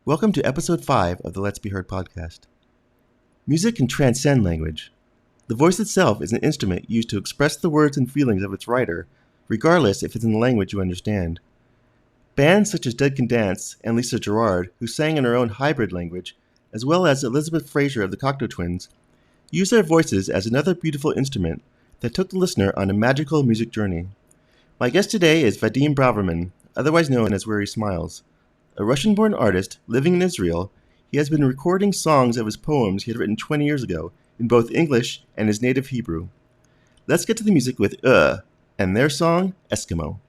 Welcome to episode 5 of the Let's Be Heard podcast. Music can transcend language. The voice itself is an instrument used to express the words and feelings of its writer, regardless if it's in the language you understand. Bands such as Dead Can Dance and Lisa Gerrard, who sang in her own hybrid language, as well as Elizabeth Fraser of the Cocteau Twins, use their voices as another beautiful instrument that took the listener on a magical music journey. My guest today is Vadim Braverman, otherwise known as Where He Smiles. A Russian-born artist living in Israel, he has been recording songs of his poems he had written 20 years ago in both English and his native Hebrew. Let's get to the music with and their song, Eskimo.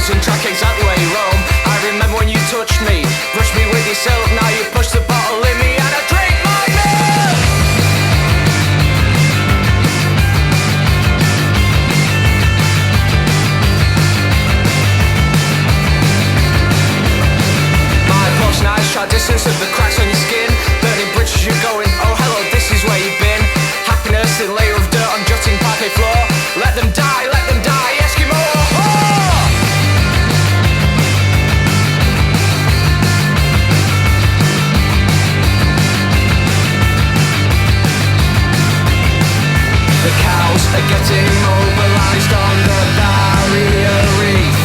And track exactly where you roam. I remember when you touched me, brushed me with yourself. Now you push the bottle in me and I drink my milk. My posh nights try distance of the cracks on your skin, burning bridges you're going. Oh hello, this is where you've been. Happiness in layer of dirt on jutting parquet floor. Let them die, Eskimo. The cows are getting mobilized on the barrier reef.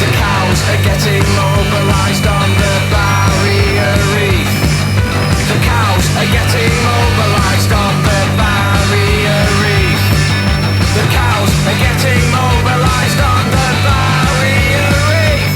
The cows are getting mobilized on the barrier reef. The cows are getting mobilized on the barrier reef. The cows are getting mobilized on the barrier reef.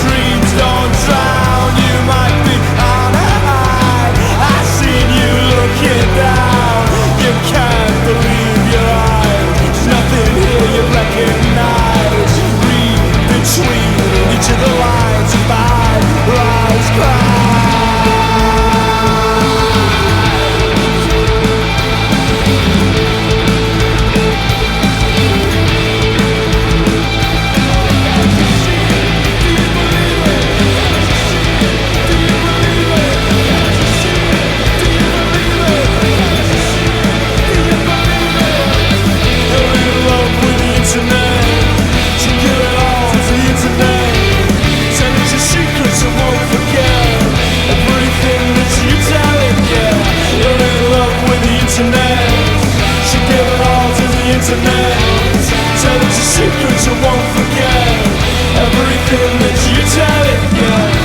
Dreams don't drown, you might be on a high. internet. Tell us your secrets, you won't forget everything that you tell it, yeah.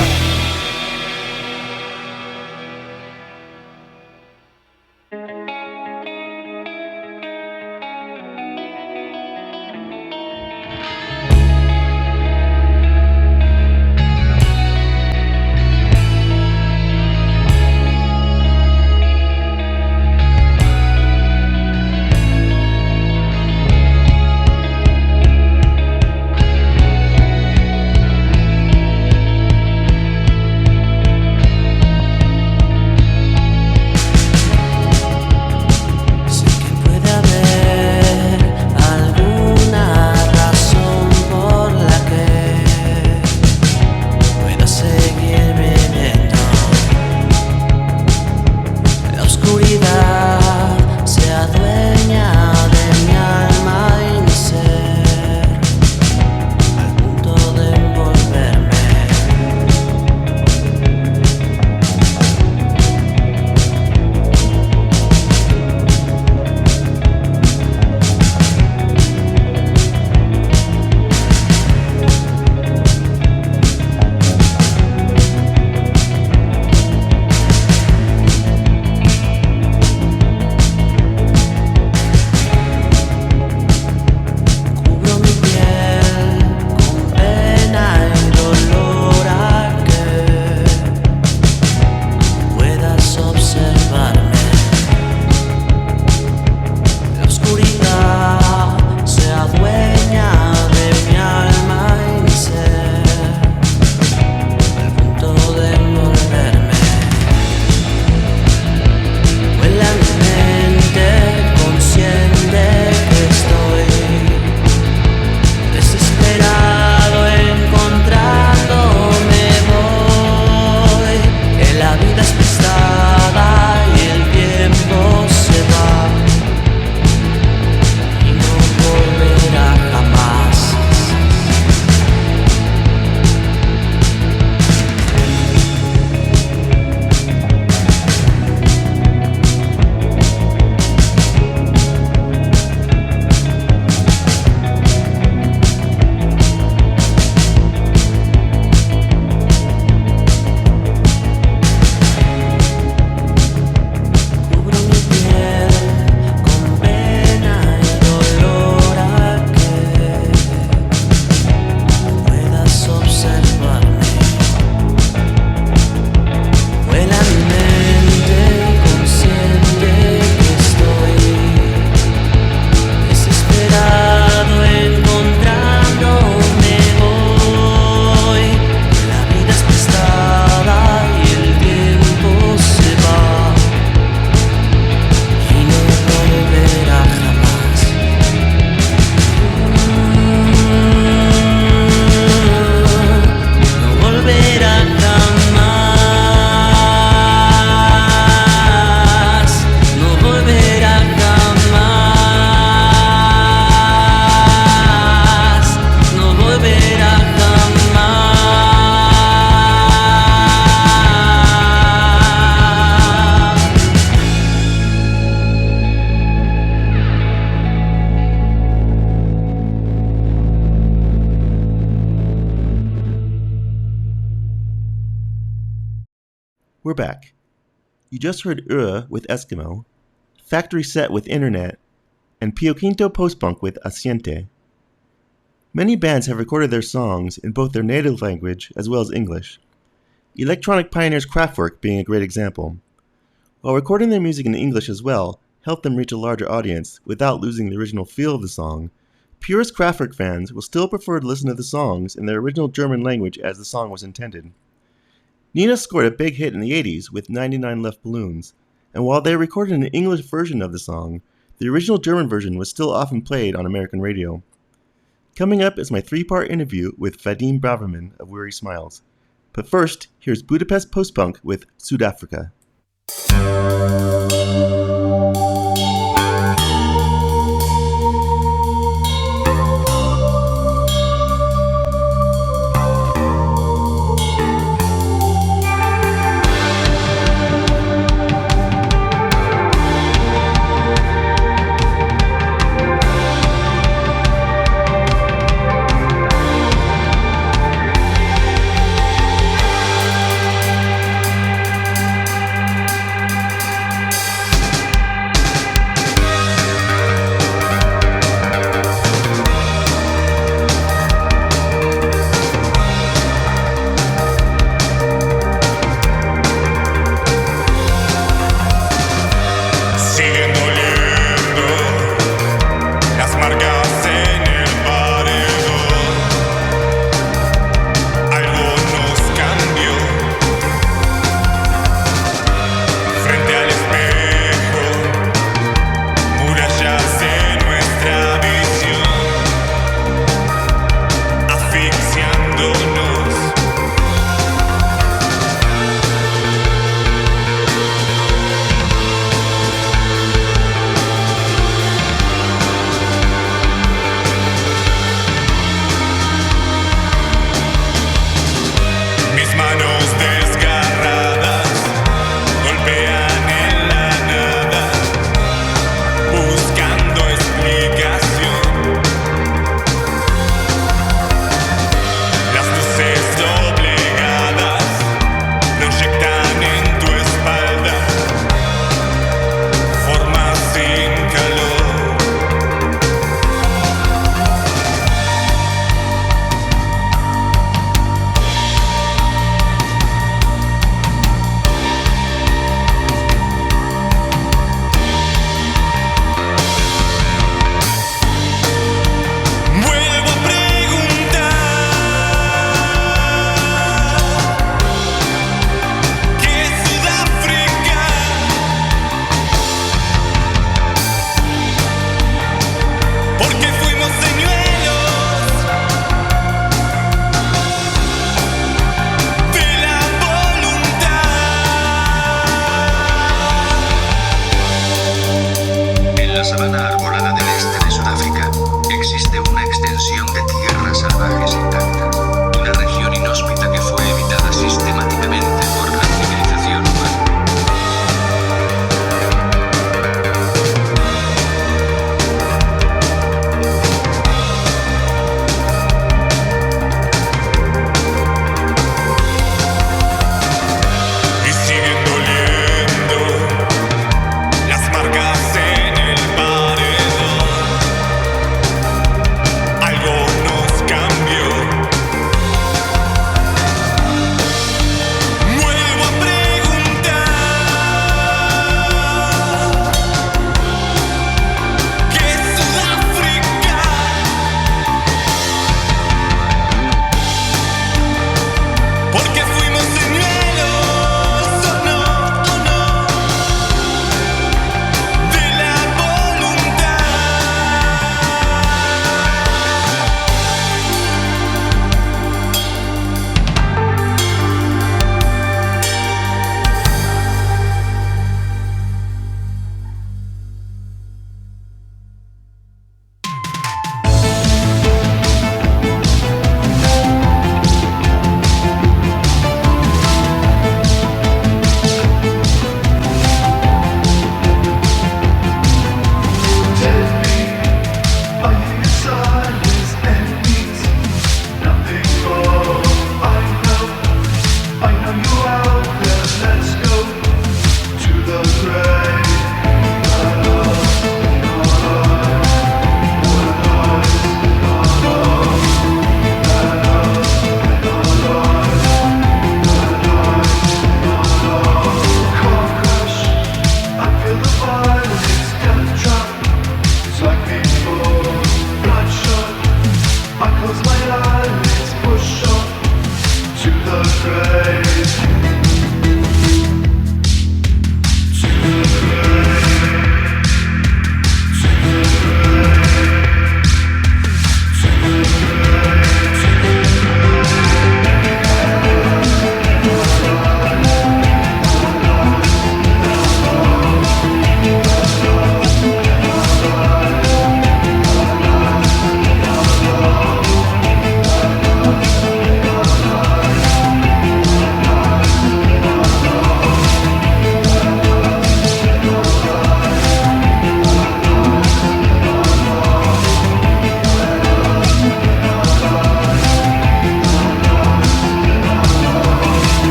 We're back. You just heard with Eskimo, Factory Set with Internet, and Pio Quinto Postpunk with Asiente. Many bands have recorded their songs in both their native language as well as English, electronic pioneers Kraftwerk being a great example. While recording their music in English as well helped them reach a larger audience without losing the original feel of the song, purist Kraftwerk fans will still prefer to listen to the songs in their original German language as the song was intended. Nina scored a big hit in the 80s with 99 Left Balloons, and while they recorded an English version of the song, the original German version was still often played on American radio. Coming up is my 3-part interview with Vadim Braverman of Weary Smiles. But first, here's Budapest Postpunk with Südafrika.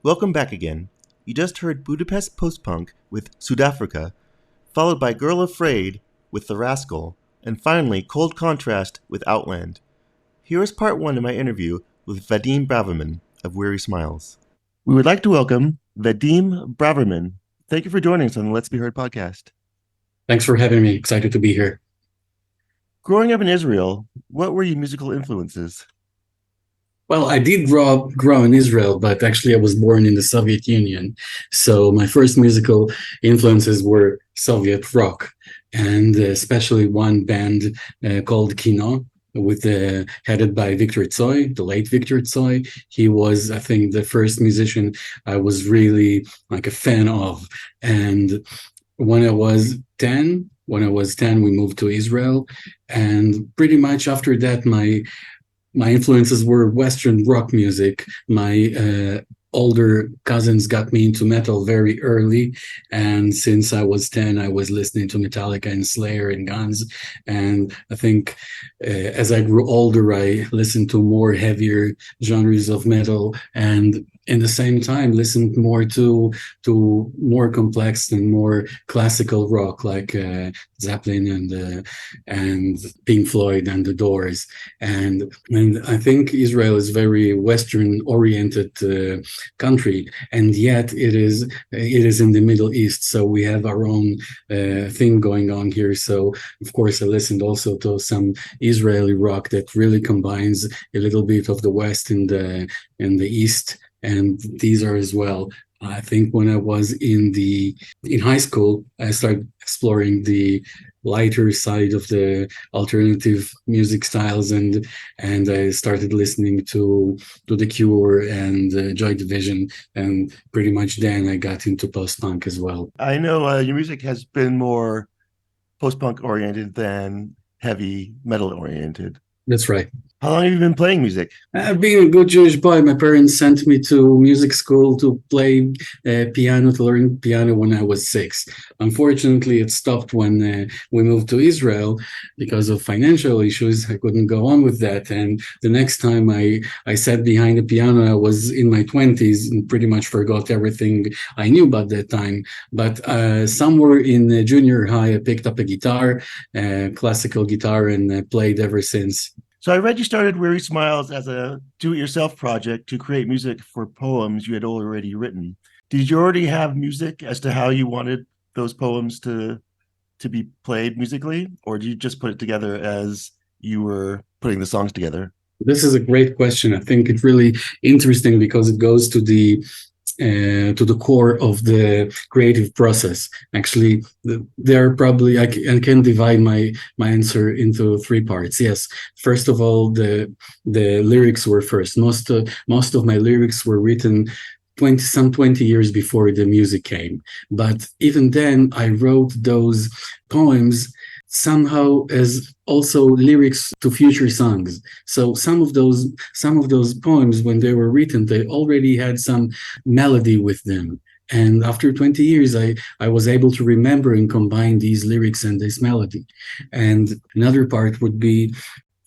Welcome back again. You just heard Budapest Post-Punk with Sudafrika, followed by Girl Afraid with The Rascal, and finally Cold Contrast with Outland. Here is part one of my interview with Vadim Braverman of Weary Smiles. We would like to welcome Vadim Braverman. Thank you for joining us on the Let's Be Heard podcast. Thanks for having me. Excited to be here. Growing up in Israel, what were your musical influences? Well, I did grow in Israel, but actually I was born in the Soviet Union. So my first musical influences were Soviet rock, and especially one band called Kino, headed by Victor Tsoi, the late Victor Tsoi. He was, I think, the first musician I was really like a fan of. And when I was 10, we moved to Israel, and pretty much after that, my influences were Western rock music. My older cousins got me into metal very early, and since I was 10, I was listening to Metallica and Slayer and Guns. And I think as I grew older, I listened to more heavier genres of metal, and in the same time listened more to more complex and more classical rock, like Zeppelin and Pink Floyd and The Doors. And I think Israel is very Western oriented country, and yet it is in the Middle East, so we have our own thing going on here. So of course I listened also to some Israeli rock that really combines a little bit of the West in the East, and these are as well. I think when I was in high school, I started exploring the lighter side of the alternative music styles, and I started listening to The Cure and Joy Division, and pretty much then I got into post-punk as well. I know your music has been more post-punk oriented than heavy metal oriented. That's right. How long have you been playing music? Being a good Jewish boy, my parents sent me to music school to play piano, to learn piano when I was 6. Unfortunately, it stopped when we moved to Israel because of financial issues. I couldn't go on with that. And the next time I sat behind the piano, I was in my 20s and pretty much forgot everything I knew about that time. But somewhere in junior high, I picked up a guitar, classical guitar, and played ever since. So I read you started Weary Smiles as a do-it-yourself project to create music for poems you had already written. Did you already have music as to how you wanted those poems to be played musically, or did you just put it together as you were putting the songs together? This is a great question. I think it's really interesting because it goes to the core of the creative process. Actually, there are probably I can divide my answer into 3 parts. Yes, first of all, the lyrics were first. Most of my lyrics were written 20 years before the music came. But even then, I wrote those poems somehow as also lyrics to future songs. So some of those poems, when they were written, they already had some melody with them. And after 20 years, I was able to remember and combine these lyrics and this melody. And another part would be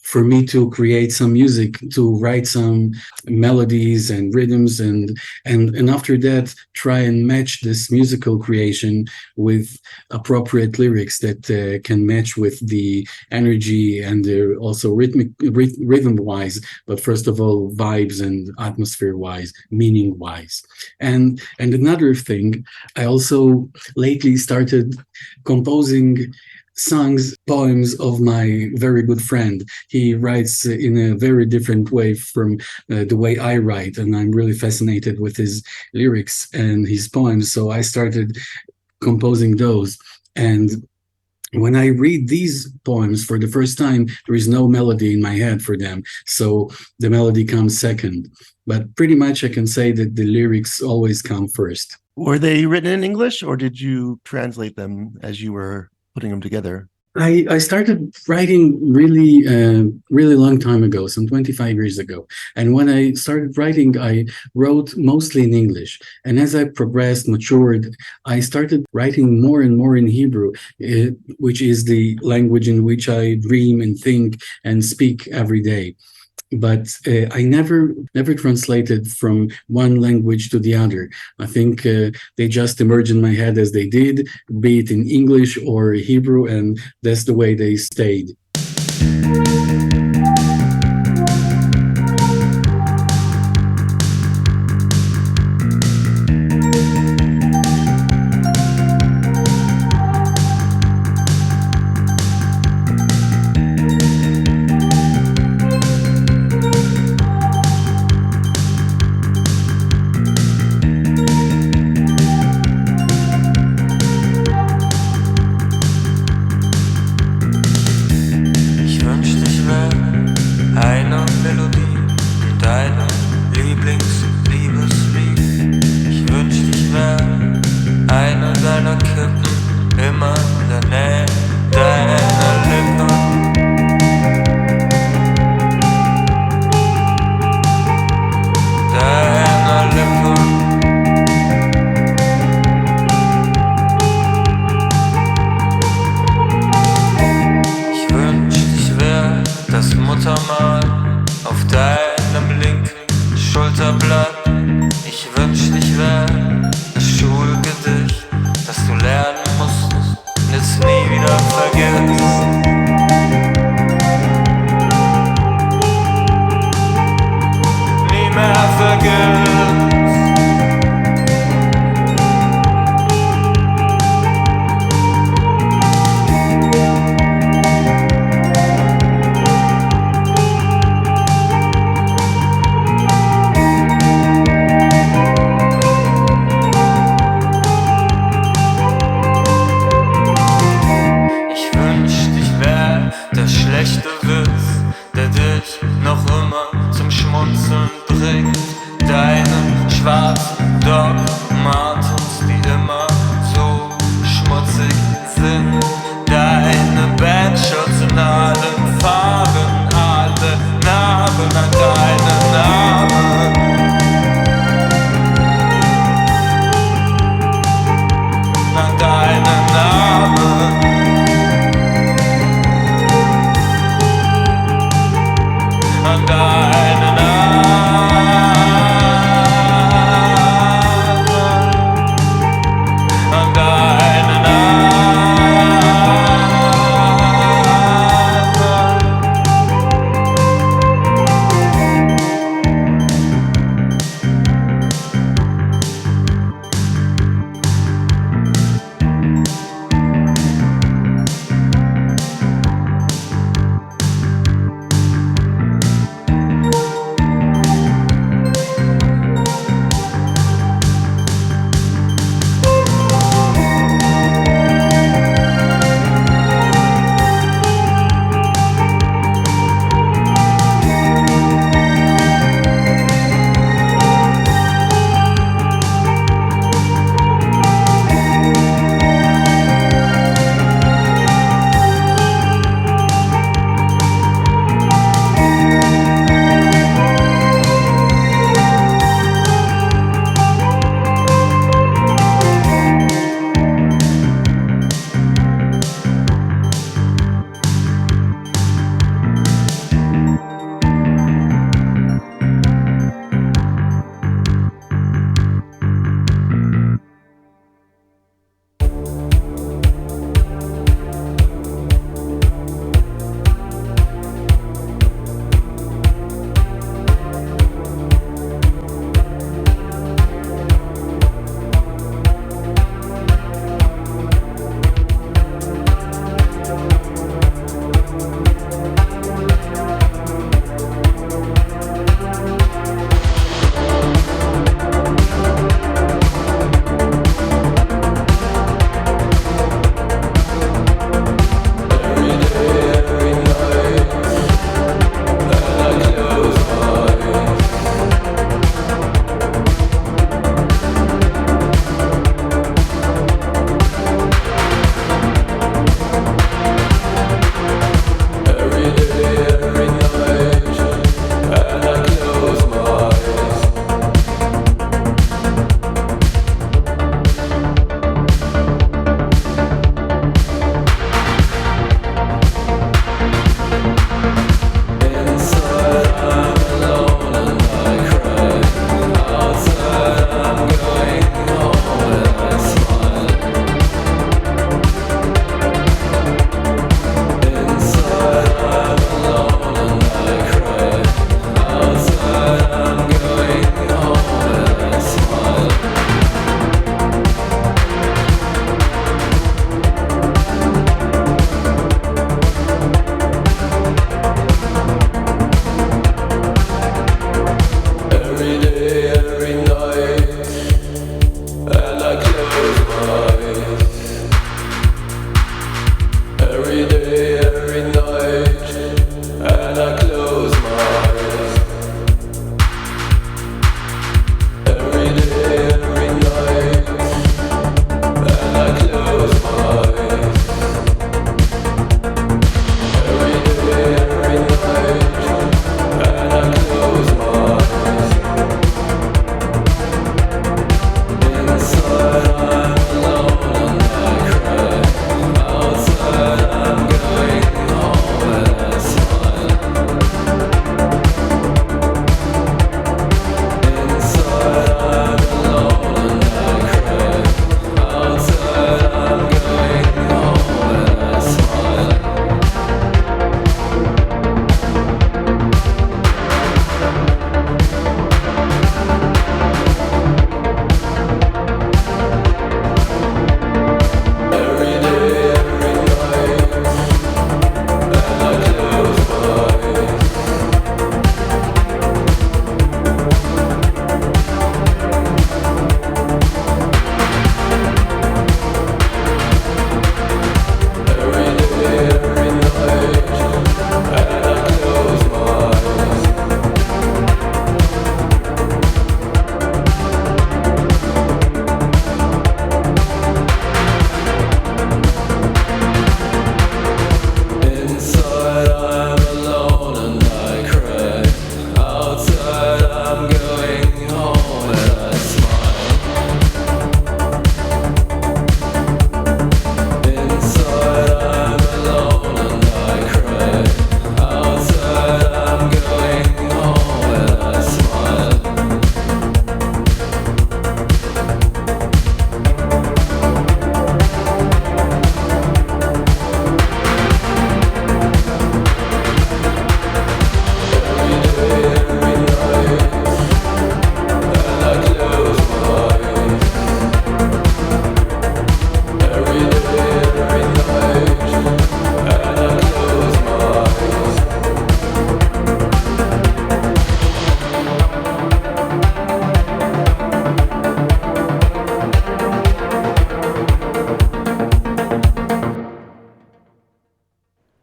for me to create some music, to write some melodies and rhythms, and after that try and match this musical creation with appropriate lyrics that can match with the energy and also rhythm wise, but first of all vibes and atmosphere wise, meaning wise. And another thing, I also lately started composing songs, poems of my very good friend. He writes in a very different way from the way I write, and I'm really fascinated with his lyrics and his poems. So I started composing those. And when I read these poems for the first time, there is no melody in my head for them. So the melody comes second. But pretty much I can say that the lyrics always come first. Were they written in English, or did you translate them as you were putting them together? I started writing really long time ago, some 25 years ago. And when I started writing, I wrote mostly in English. And as I progressed, matured, I started writing more and more in Hebrew, which is the language in which I dream and think and speak every day. but I never translated from one language to the other. I think they just emerged in my head as they did, be it in English or Hebrew, and that's the way they stayed.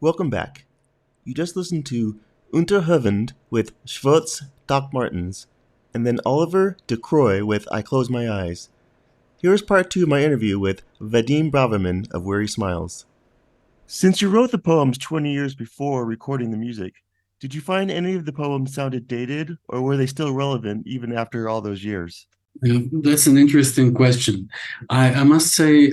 Welcome back. You just listened to Unterhövend with Schwartz Doc Martens, and then Oliver de Croix with I Close My Eyes. Here is part 2 of my interview with Vadim Braverman of Weary Smiles. Since you wrote the poems 20 years before recording the music, did you find any of the poems sounded dated, or were they still relevant even after all those years? That's an interesting question. I must say,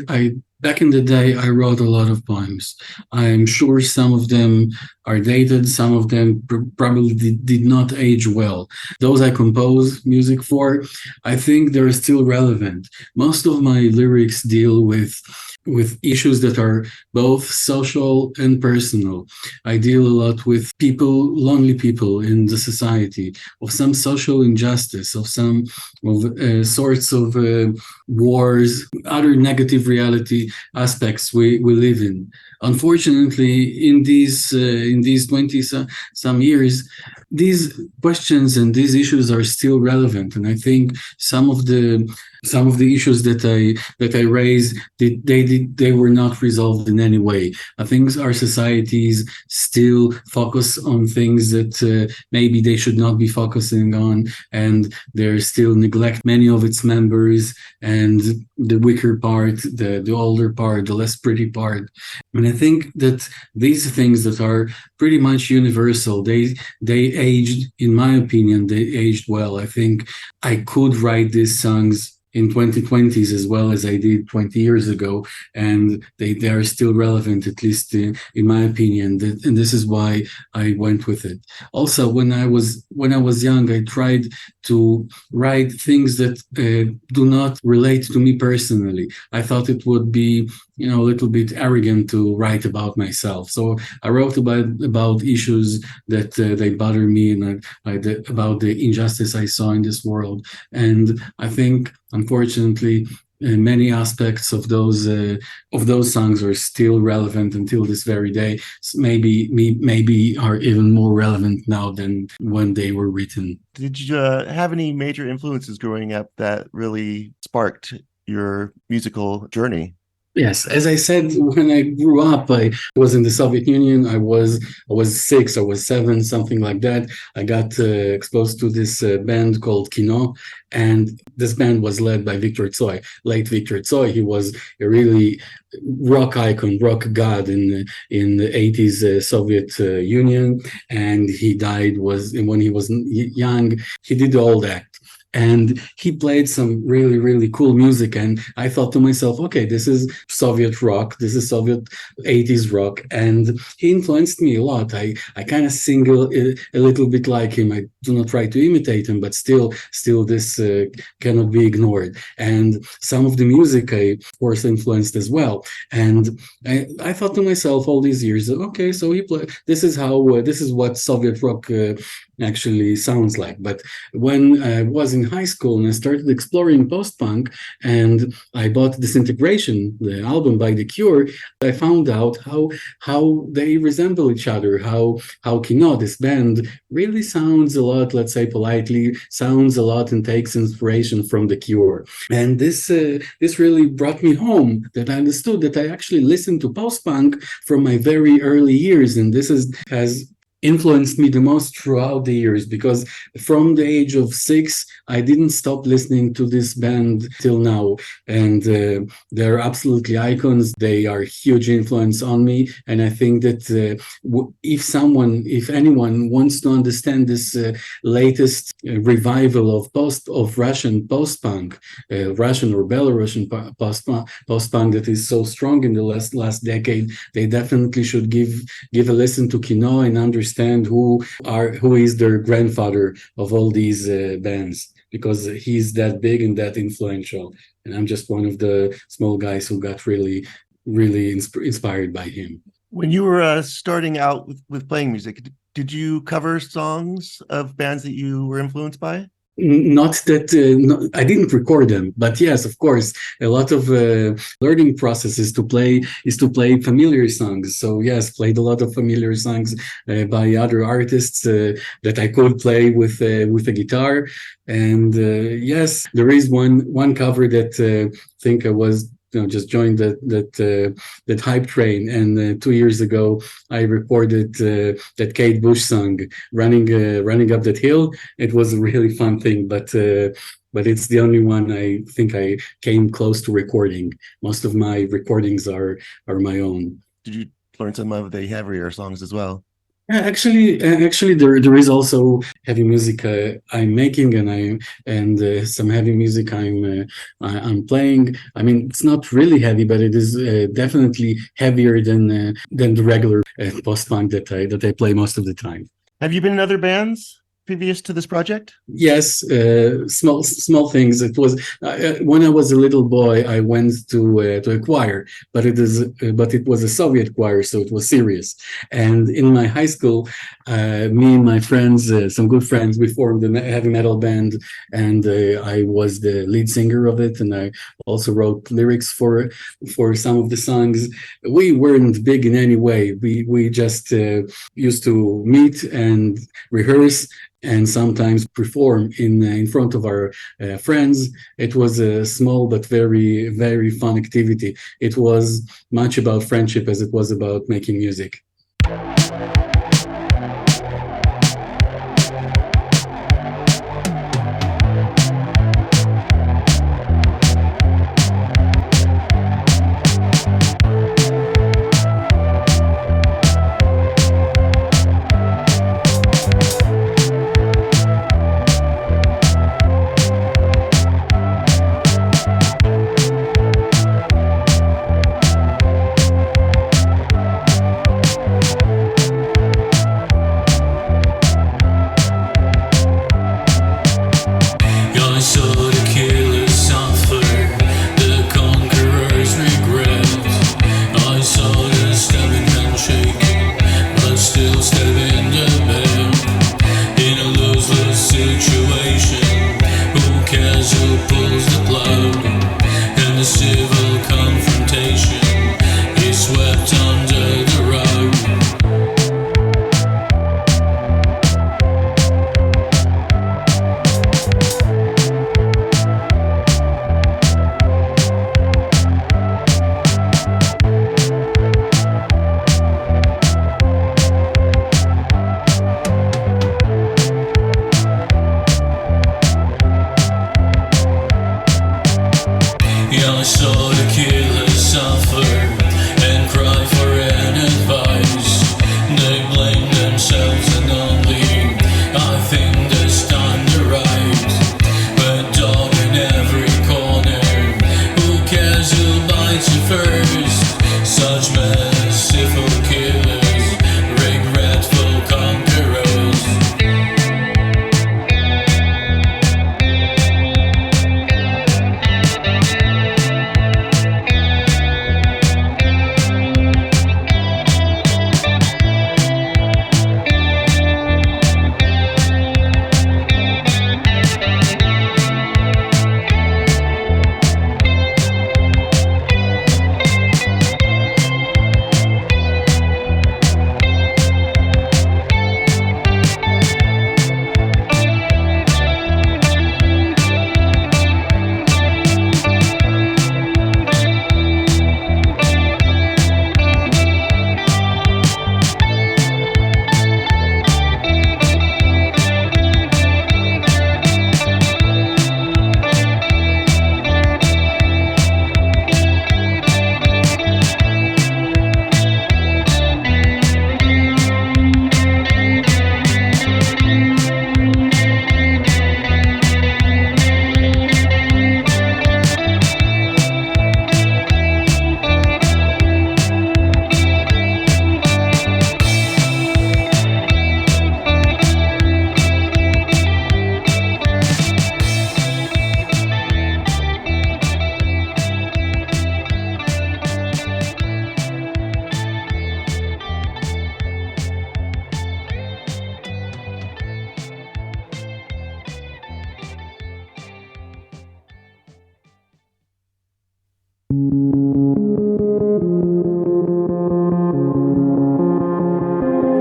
back in the day, I wrote a lot of poems. I'm sure some of them are dated, some of them probably did not age well. Those I compose music for, I think they're still relevant. Most of my lyrics deal with issues that are both social and personal. I deal a lot with people, lonely people in the society, of some social injustice, of some of sorts of wars, other negative reality aspects we live in. Unfortunately, in these 20 some years, these questions and these issues are still relevant, and I think some of the issues that I raised, they were not resolved in any way. I think our societies still focus on things that maybe they should not be focusing on, and they still neglect many of its members, and the weaker part, the older part, the less pretty part. And I think that these things that are pretty much universal, they aged, in my opinion, they aged well. I think I could write these songs in 2020s as well as I did 20 years ago, and they are still relevant, at least in my opinion. And this is why I went with it. Also, when I was young, I tried to write things that do not relate to me personally. I thought it would be a little bit arrogant to write about myself. So I wrote about issues that they bother me, and about the injustice I saw in this world. And I think, unfortunately, many aspects of those songs are still relevant until this very day. Maybe are even more relevant now than when they were written. Did you have any major influences growing up that really sparked your musical journey? Yes, as I said, when I grew up, I was in the Soviet Union. I was 6, I was 7, something like that. I got exposed to this band called Kino, and this band was led by Victor Tsoi, late Victor Tsoi. He was a really rock icon, rock god in the 80s Soviet Union, and he died when he was young. He did all that. And he played some really, really cool music. And I thought to myself, okay, this is Soviet rock. This is Soviet 80s rock. And he influenced me a lot. I kind of sing a little bit like him. I do not try to imitate him, but still this cannot be ignored. And some of the music I, of course, influenced as well. And I thought to myself all these years, okay, so this is what Soviet rock actually sounds like. But when I was in high school and I started exploring post-punk, and I bought Disintegration, the album by The Cure, I found out how they resemble each other, how Kino, this band, really sounds a lot, let's say politely, sounds a lot and takes inspiration from The Cure. And this really brought me home, that I understood that I actually listened to post-punk from my very early years, and this has influenced me the most throughout the years, because from the age of 6, I didn't stop listening to this band till now. And they're absolutely icons. They are a huge influence on me. And I think that if anyone wants to understand this latest revival of Russian post-punk, Russian or Belarusian post-punk that is so strong in the last decade, they definitely should give a listen to Kino and understand who is their grandfather of all these bands, because he's that big and that influential, and I'm just one of the small guys who got really inspired by him. When you were starting out with playing music, did you cover songs of bands that you were influenced by? Not that I didn't record them, but yes, of course, a lot of learning process is to play familiar songs. So yes, played a lot of familiar songs by other artists that I could play with a guitar. And yes, there is one cover that I think was just joined that hype train. And 2 years ago, I recorded that Kate Bush song, running up that hill. It was a really fun thing, but it's the only one I think I came close to recording. Most of my recordings are my own. Did you learn some of the heavier songs as well? Actually, there is also heavy music I'm making, and some heavy music I'm playing. I mean, it's not really heavy, but it is definitely heavier than the regular post-punk that I play most of the time. Have you been in other bands previous to this project? Yes, small things. It was when I was a little boy, I went to a choir, but it was a Soviet choir, so it was serious. And in my high school, me and my friends, some good friends, we formed a heavy metal band, and I was the lead singer of it, and I also wrote lyrics for some of the songs. We weren't big in any way. We just used to meet and rehearse, and sometimes perform in front of our friends. It was a small but very, very fun activity. It was much about friendship as it was about making music.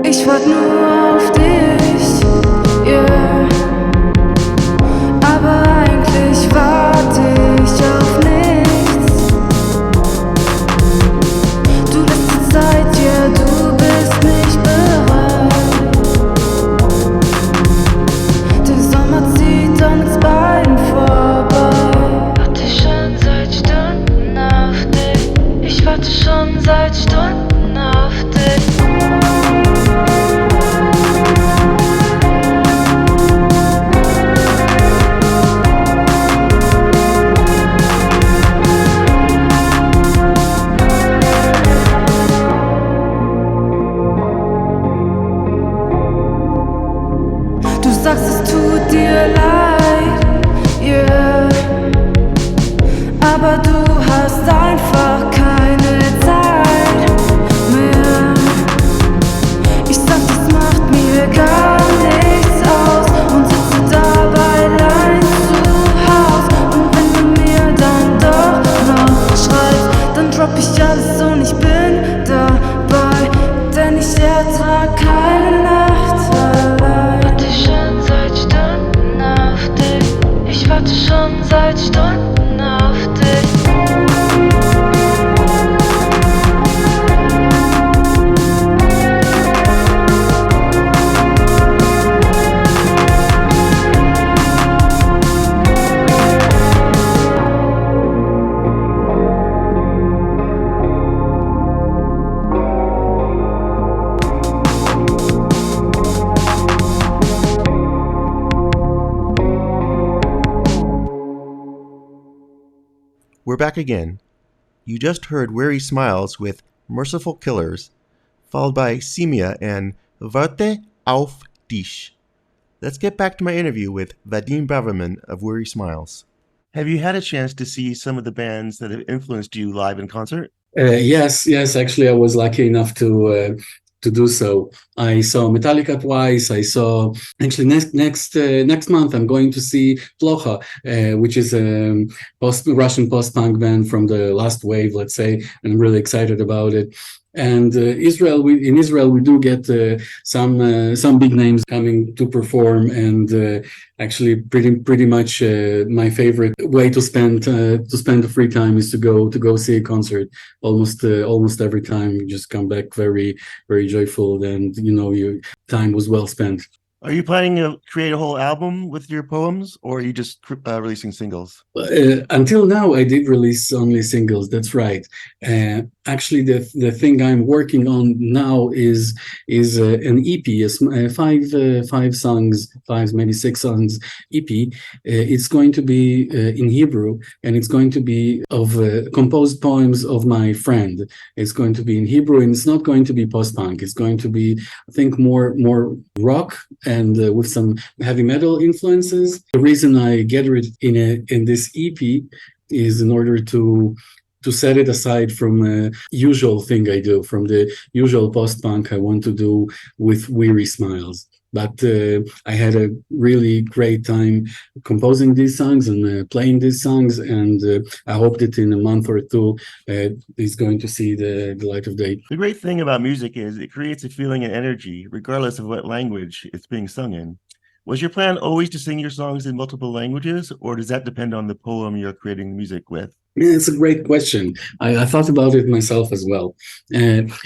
Ich warte nur auf dich, yeah. Aber eigentlich warte ich auf nichts. es tut dir leid, yeah. Aber du hast einfach keine Zeit mehr. Ich sag, das macht mir gar nichts aus und sitze dabei allein zu Haus. Und wenn du mir dann doch noch schreibst, dann dropp ich alles und ich bin dabei, denn ich ertrag keine Nacht allein. Warte schon seit Stunden auf dich. Ich warte schon seit Stunden auf dich. We're back again. You just heard Weary Smiles with Merciful Killers, followed by Simia and Warte auf dich. Let's get back to my interview with Vadim Braverman of Weary Smiles. Have you had a chance to see some of the bands that have influenced you live in concert? Yes. Actually, I was lucky enough to do so. I saw Metallica twice. I saw actually next month I'm going to see Plocha, which is a Russian post-punk band from the last wave, let's say. And I'm really excited about it. And in Israel we do get some big names coming to perform, and actually pretty much my favorite way to spend the free time is to go see a concert. Almost every time you just come back very joyful, and your time was well spent. Are you planning to create a whole album with your poems, or are you just releasing singles? Until now, I did release only singles. That's right. Actually, the thing I'm working on now is an EP, five songs, maybe 6 songs EP. It's going to be in Hebrew, and it's going to be of composed poems of my friend. It's going to be in Hebrew, and it's not going to be post-punk. It's going to be, I think, more rock and with some heavy metal influences. The reason I gathered it in this EP is in order to set it aside from a usual thing I do, from the usual post-punk I want to do with Weary Smiles. But I had a really great time composing these songs and playing these songs, and I hope that in a month or two it's going to see the light of day. The great thing about music is it creates a feeling and energy, regardless of what language it's being sung in. Was your plan always to sing your songs in multiple languages, or does that depend on the poem you're creating music with? Yeah, it's a great question. I thought about it myself as well.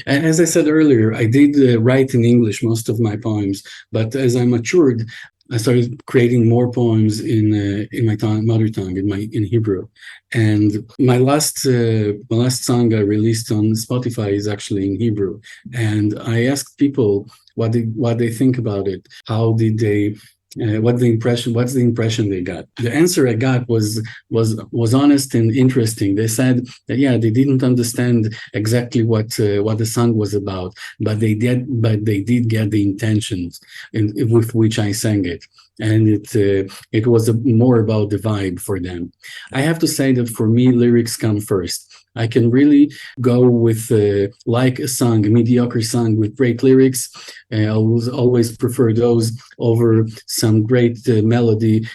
As I said earlier, I did write in English most of my poems, but as I matured, I started creating more poems in my mother tongue, in Hebrew. And my last song I released on Spotify is actually in Hebrew. And I asked people what they think about it. How did they? What's the impression they got? The answer I got was honest and interesting. They said that they didn't understand exactly what the song was about, but they did get the intentions with which I sang it. And it was more about the vibe for them. I have to say that for me, lyrics come first. I can really go with like a mediocre song with great lyrics. I always prefer those over some great melody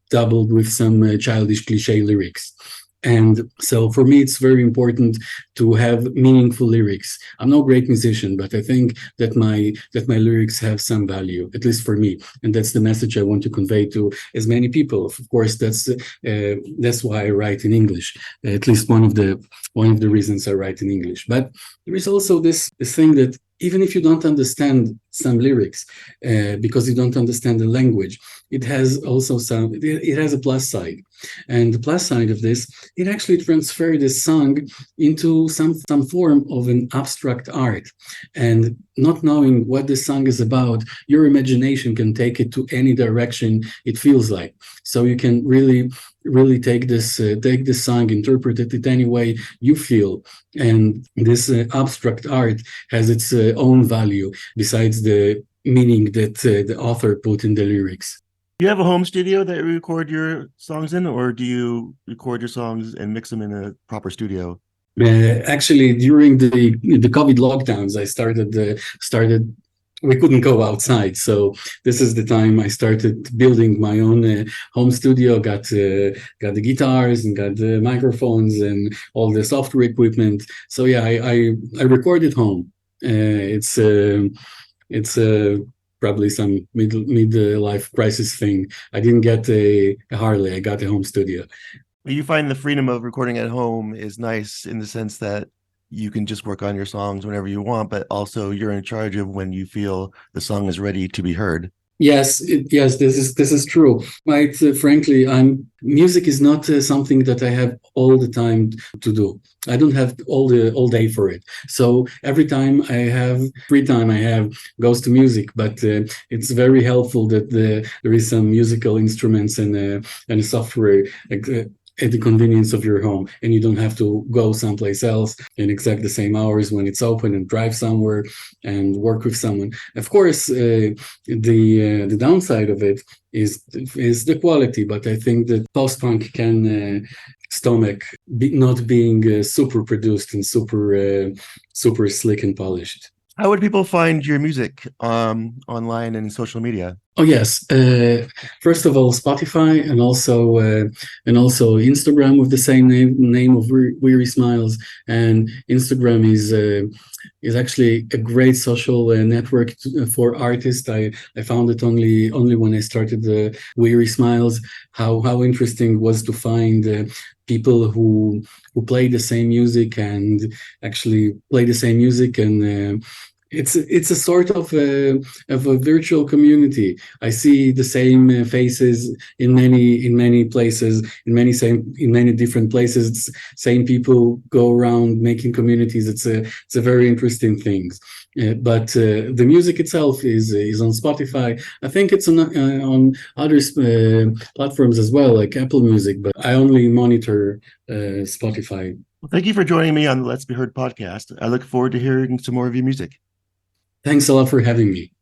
doubled with some childish cliche lyrics. And so for me, it's very important to have meaningful lyrics. I'm no great musician, but I think that my lyrics have some value, at least for me. And that's the message I want to convey to as many people. Of course, that's why I write in English. At least one of the reasons I write in English. But there is also this thing that even if you don't understand some lyrics, because you don't understand the language, it has also it has a plus side. And the plus side of this, it actually transferred this song into some form of an abstract art. And not knowing what this song is about, your imagination can take it to any direction it feels like. So you can really take this song, interpret it any way you feel. And this abstract art has its own value besides the meaning that the author put in the lyrics. Do you have a home studio that you record your songs in, or do you record your songs and mix them in a proper studio? Actually, during the COVID lockdowns, I started. We couldn't go outside, so this is the time I started building my own home studio. Got the guitars and got the microphones and all the software equipment. So yeah, I record at home. It's probably some midlife crisis thing. I didn't get a Harley. I got a home studio. You find the freedom of recording at home is nice in the sense that you can just work on your songs whenever you want, but also you're in charge of when you feel the song is ready to be heard. Yes, this is true. Quite frankly, music is not something that I have all the time to do. I don't have all day for it. So every time I have free time, I have goes to music. But it's very helpful that there is some musical instruments and software at the convenience of your home, and you don't have to go someplace else in exact the same hours when it's open and drive somewhere and work with someone. Of course, the downside of it is the quality, but I think that post-punk can stomach not being super produced and super slick and polished. How would people find your music online and social media? Oh yes, first of all, Spotify and also Instagram with the same name of Weary Smiles. And Instagram is actually a great social network for artists. I found it only when I started the Weary Smiles. How interesting was to find people who play the same music and actually play the same music and. It's a sort of a virtual community. I see the same faces in many places, in many different places. Same people go around making communities. It's a very interesting thing. But the music itself is on Spotify. I think it's on other platforms as well, like Apple Music. But I only monitor Spotify. Well, thank you for joining me on the Let's Be Heard podcast. I look forward to hearing some more of your music. Thanks a lot for having me.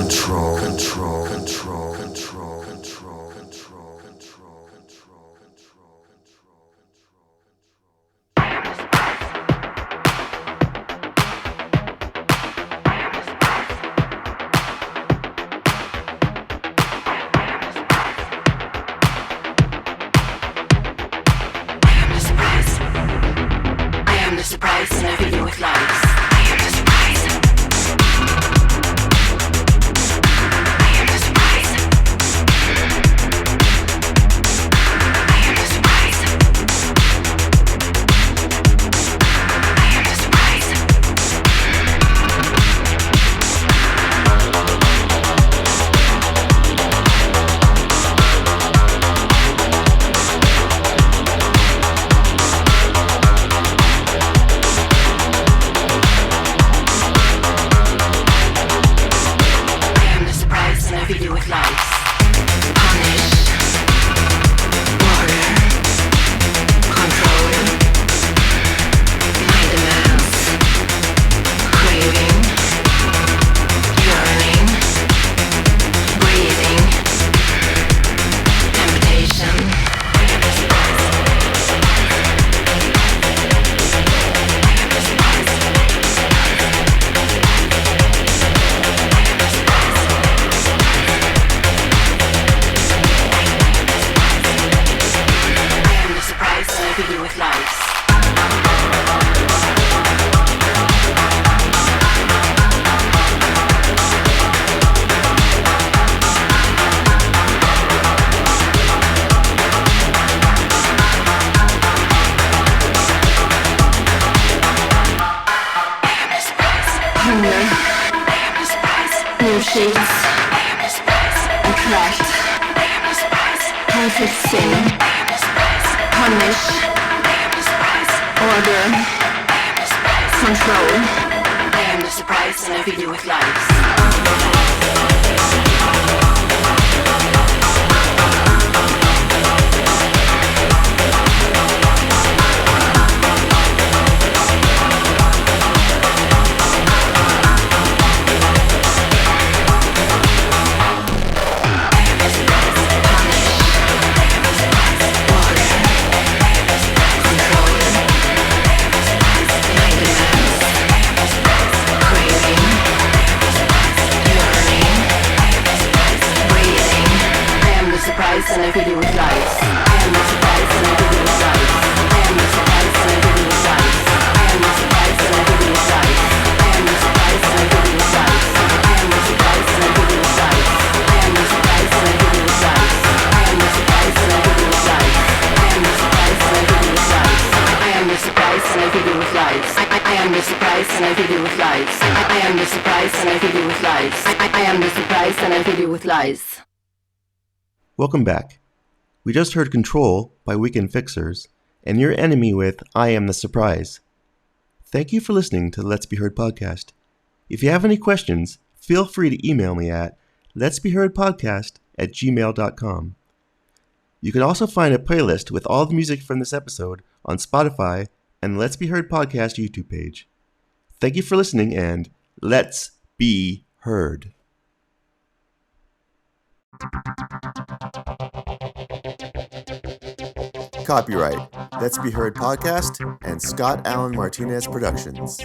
control, control, control, control, control, control, control, control. Surprise and I fill you with lies. I am the surprise. I am the surprise. I am the surprise. I am the surprise. Fill you with lies. Punish, order, control, my demands, craving, yearning, breathing, temptation. Fill you with lies. Hunger, new sheets, attract, perfect sin, punish, order, control. I am the surprise and I fill you with lies. And I fill you with lies. I am the surprise and I fill you with lies. I am the surprise and I fill you with lies. I am the surprise and I fill you with lies. I am the surprise and I fill you with lies. I am the surprise and I fill you with lies. I am the surprise and I fill you with lies. I am the surprise and I fill you with lies. I am the surprise and I fill you with lies. I am the surprise and I fill you with lies. I am the surprise and I fill you with lies. I am the surprise and I fill you with lies. I am the surprise and I fill you with lies. Welcome back. We just heard Control by Weekend Fixers and Your Enemy with I Am the Surprise. Thank you for listening to the Let's Be Heard podcast. If you have any questions, feel free to email me at letsbeheardpodcast@gmail.com. You can also find a playlist with all the music from this episode on Spotify and the Let's Be Heard podcast YouTube page. Thank you for listening and let's be heard. Copyright Let's Be Heard Podcast and Scott Allen Martinez Productions.